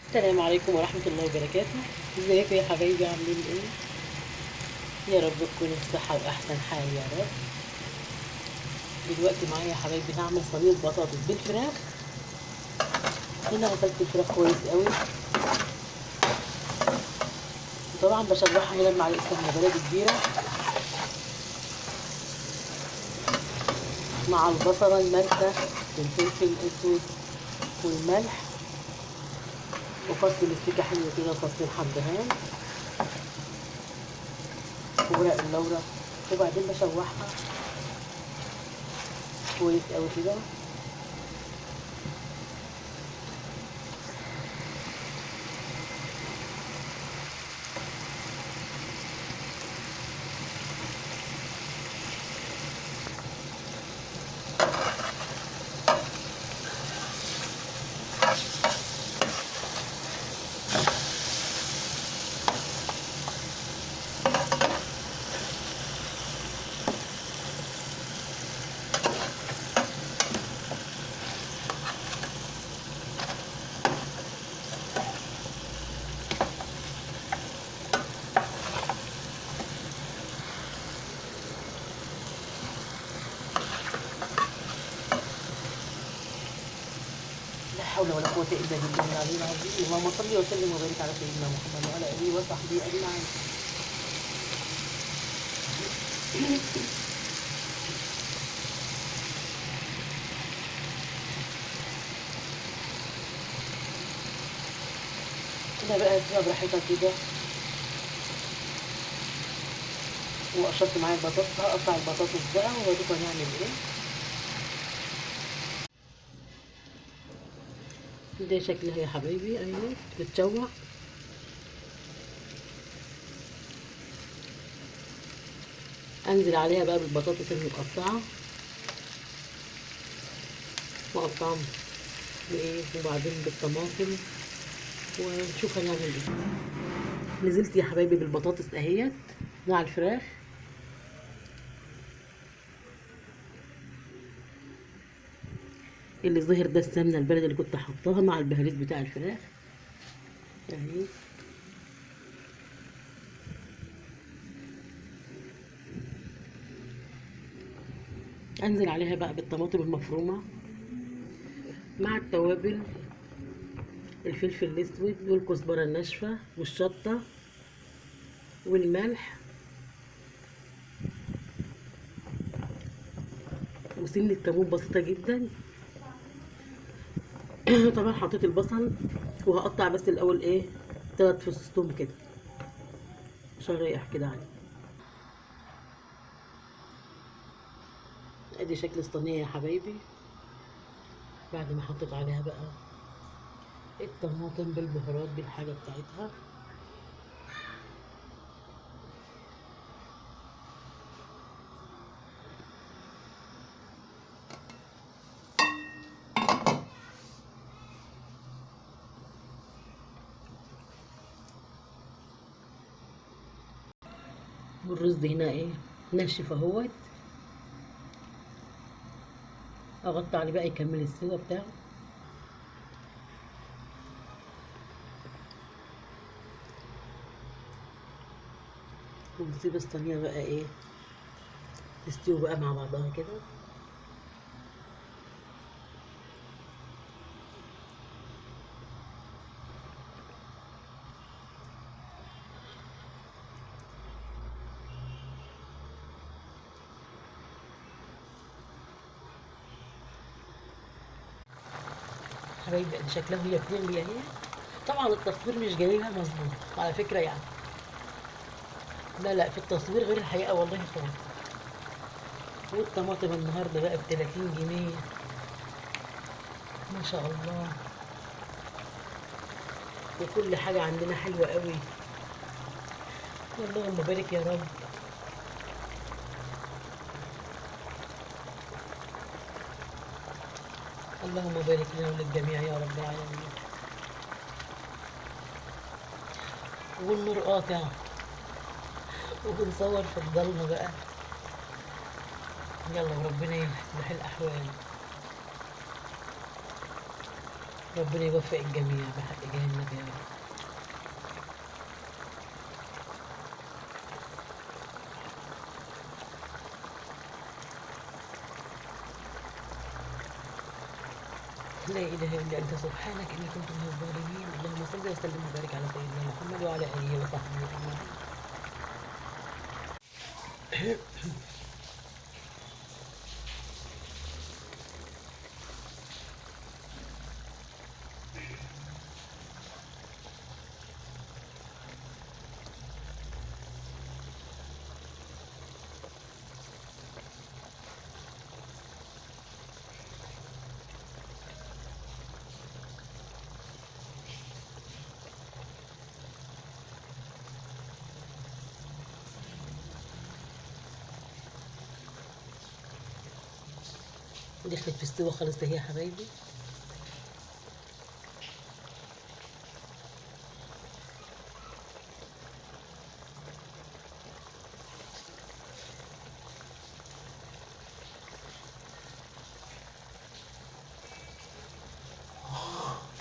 السلام عليكم ورحمة الله وبركاته. ازيكم يا حبايبي، عاملين ايه؟ يا رب تكونوا في صحة وأحسن حال يا رب. دلوقتي معايا يا حبايبي هعمل صينية بطاطس بالفراخ. هنا غسلت الفراخ كويس قوي، وطبعا بشرحها هنا بمعلقة سمنة بلدي كبيرة مع البصلة المالحة والفلفل الأسود والملح وفص الاستيكة حلو كده وفص الحبهان وورق اللورة، وبعدين بشوحها كويس قوي كده. لا حول ولا قوة إلا بالله العلي العظيم. اللهم صل وسلم وبارك على سيدنا محمد وعلى آله وصحبه أجمعين. هنا بقى اسيبها براحتها كده، وقشرت معايا البطاطس. هقطع البطاطس بقى وأوريكم هنعمل ايه. ده شكلها يا حبايبي اهي بتتشوح. انزل عليها بقى بالبطاطس المتقطعه واقطعهم بايه، وبعدين بالطماطم، ونشوف هنعمل ايه. نزلت يا حبايبي بالبطاطس اهيت مع الفراخ. اللي ظهر ده السمنه البلدي اللي كنت حطاها مع البهاريز بتاع الفراخ اهي. انزل عليها بقى بالطماطم المفرومه مع التوابل، الفلفل الاسود والكزبره الناشفه والشطه والملح وسنه كمون بسيطه جدا. طبعا حطيت البصل وهقطع بس الاول ايه 3 فصوص توم كده عشان اريح كده عليه. ادي شكل الصينيه يا حبايبي بعد ما حطيت عليها بقى الطماطم بالبهارات بالحاجه بتاعتها. والرز هنا ايه ناشف اهوت، اغطي عليه بقى يكمل السوا بتاعه. ونسيب الصينيه بقى ايه تستوي بقى مع بعضها كده. حبايبي ادي شكلها وهي بتغلي اهي. طبعا التصوير مش جايبها مظبوط على فكره يعني، لا لا، في التصوير غير الحقيقه والله خالص. والطماطم النهارده بقى ب30 جنيه ما شاء الله، وكل حاجة عندنا حلوة قوي. اللهم بارك يا رب. اللهم بارك لنا وللجميع يا رب العالمين. والنور قاطع وبنصور في الضلمة بقى. يلا وربنا يصلح الأحوال، ربنا يوفق الجميع بحق جهنم يا لا إله إلا أنت سبحانك إني كنت من الظالمين. اللهم صل وسلم وبارك على سيدنا محمد وعلى آله وصحبه أجمعين. دخلت في السوا خالص ده يا حبايبي.